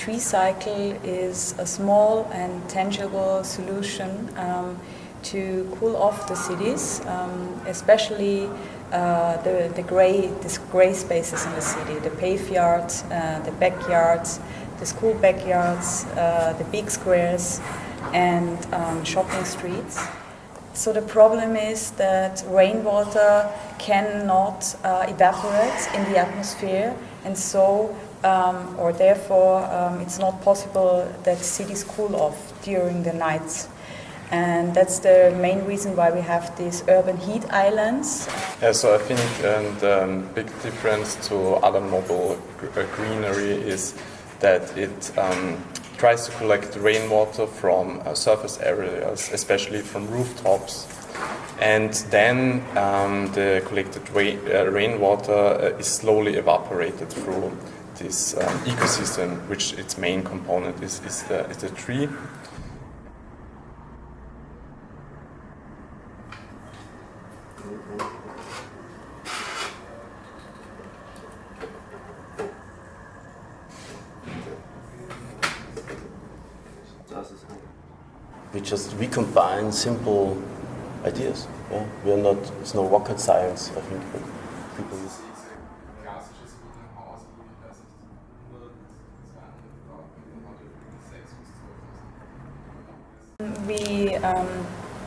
Treecycle is a small and tangible solution to cool off the cities, especially the gray spaces in the city, the paved yards, the backyards, the school backyards, the big squares, and shopping streets. So the problem is that rainwater cannot evaporate in the atmosphere, and so, or therefore, it's not possible that cities cool off during the night. And that's the main reason why we have these urban heat islands. Yeah, so I think the big difference to other mobile greenery is that it tries to collect rainwater from surface areas, especially from rooftops. And then the collected rainwater is slowly evaporated through this ecosystem, which its main component is the tree. We combine simple ideas. Yeah? It's no rocket science, I think. But people We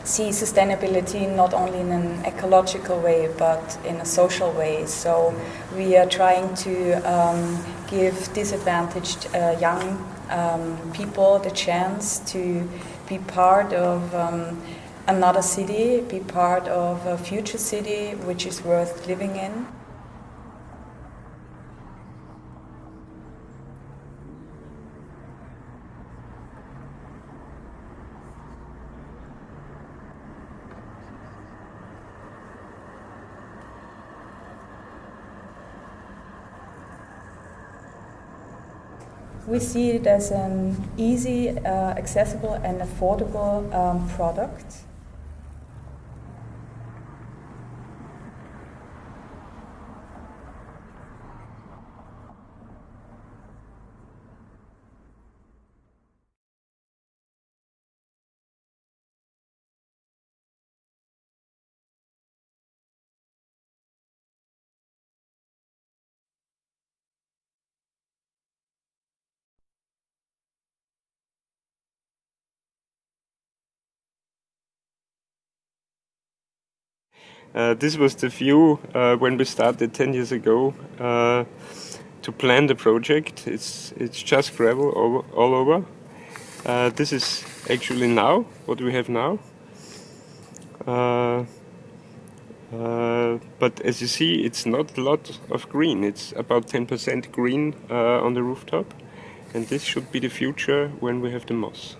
see sustainability not only in an ecological way but in a social way. So we are trying to give disadvantaged young people the chance to be part of another city, be part of a future city which is worth living in. We see it as an easy, accessible and affordable product. This was the view when we started 10 years ago to plan the project. It's just gravel all over. This is actually now what we have now. But as you see, it's not a lot of green. It's about 10% green on the rooftop. And this should be the future when we have the moss.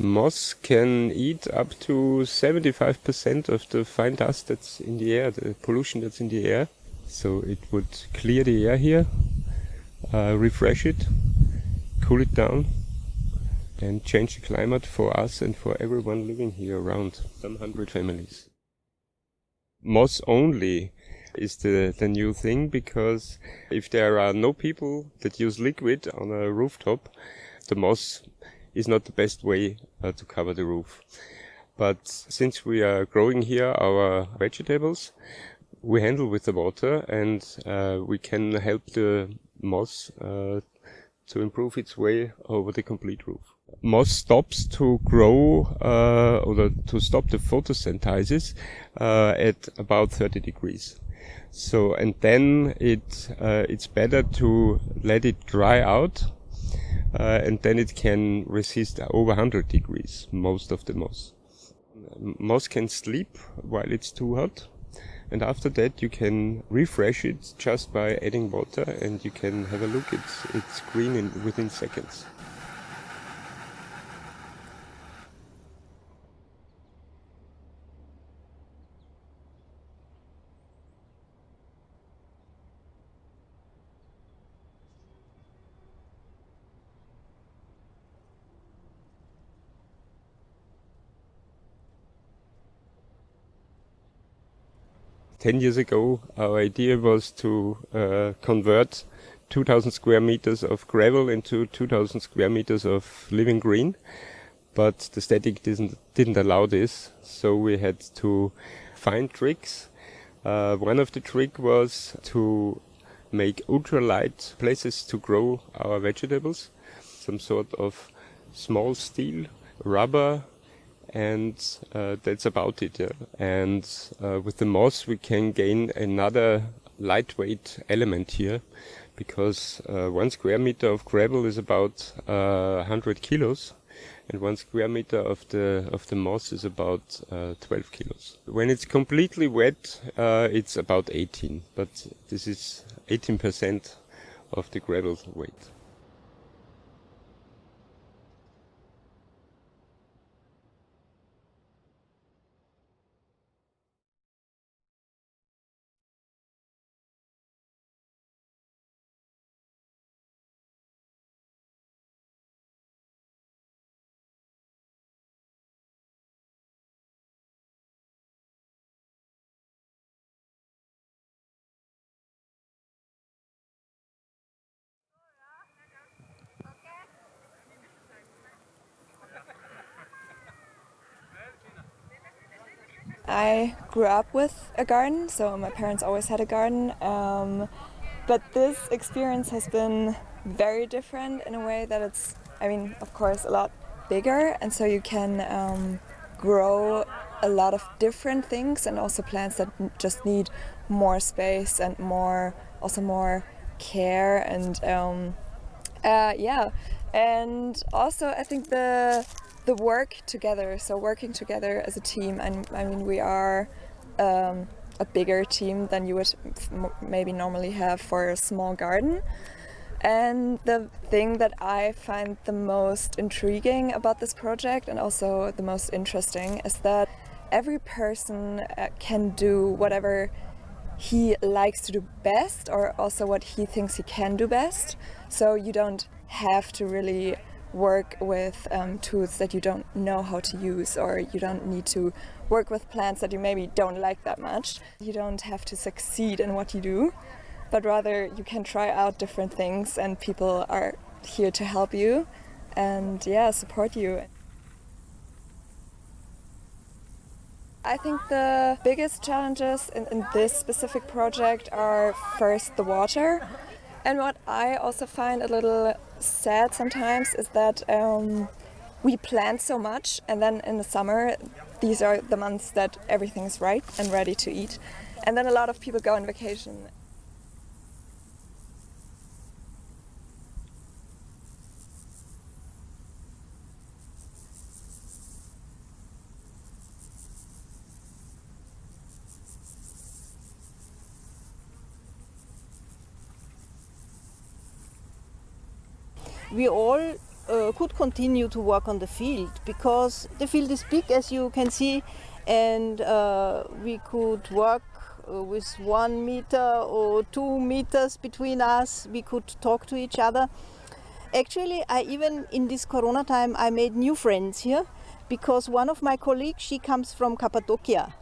Moss can eat up to 75% of the fine dust that's in the air, the pollution that's in the air. So it would clear the air here, refresh it, cool it down, and change the climate for us and for everyone living here around, some 100 families. Moss only is the new thing, because if there are no people that use liquid on a rooftop, the moss is not the best way to cover the roof. But since we are growing here our vegetables, we handle with the water, and we can help the moss to improve its way over the complete roof. Moss stops to grow or to stop the photosynthesis at about 30 degrees. So, and then it's better to let it dry out. And then it can resist over 100 degrees, most of the moss. Moss can sleep while it's too hot, and after that you can refresh it just by adding water, and you can have a look, it's green within seconds. Ten years ago, our idea was to convert 2,000 square meters of gravel into 2,000 square meters of living green. But the static didn't allow this, so we had to find tricks. One of the trick was to make ultralight places to grow our vegetables, some sort of small steel, rubber, and that's about it. Yeah. And with the moss we can gain another lightweight element here, because 1 square meter of gravel is about 100 kilos. And 1 square meter of the moss is about 12 kilos. When it's completely wet, it's about 18, but this is 18% of the gravel weight. I grew up with a garden, so my parents always had a garden. But this experience has been very different in a way that it's, of course, a lot bigger, and so you can grow a lot of different things, and also plants that just need more space and more care, and and also I think the work together, so working together as a team, and we are a bigger team than you would maybe normally have for a small garden. And the thing that I find the most intriguing about this project, and also the most interesting, is that every person can do whatever he likes to do best, or also what he thinks he can do best. So you don't have to really work with tools that you don't know how to use, or you don't need to work with plants that you maybe don't like that much. You don't have to succeed in what you do, but rather you can try out different things, and people are here to help you and support you. I think the biggest challenges in this specific project are first the water. And what I also find a little sad sometimes is that we plant so much, and then in the summer, these are the months that everything is ripe and ready to eat. And then a lot of people go on vacation. We all could continue to work on the field, because the field is big, as you can see, and we could work with 1 meter or 2 meters between us. We could talk to each other. Actually, even in this Corona time, I made new friends here, because one of my colleagues, she comes from Cappadocia,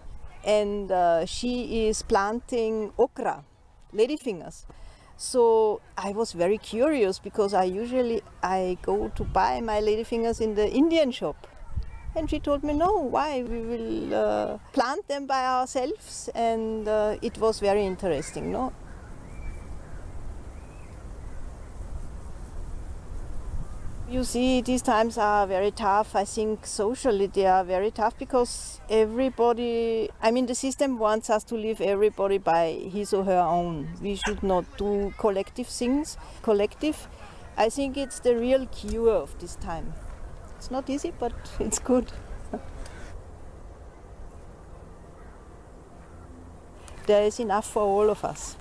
and she is planting okra, ladyfingers. So I was very curious, because I go to buy my ladyfingers in the Indian shop. And she told me, no, why? We will plant them by ourselves. And it was very interesting, no? You see, these times are very tough. I think socially they are very tough, because everybody, the system wants us to live everybody by his or her own. We should not do collective things. I think it's the real cure of this time. It's not easy, but it's good. There is enough for all of us.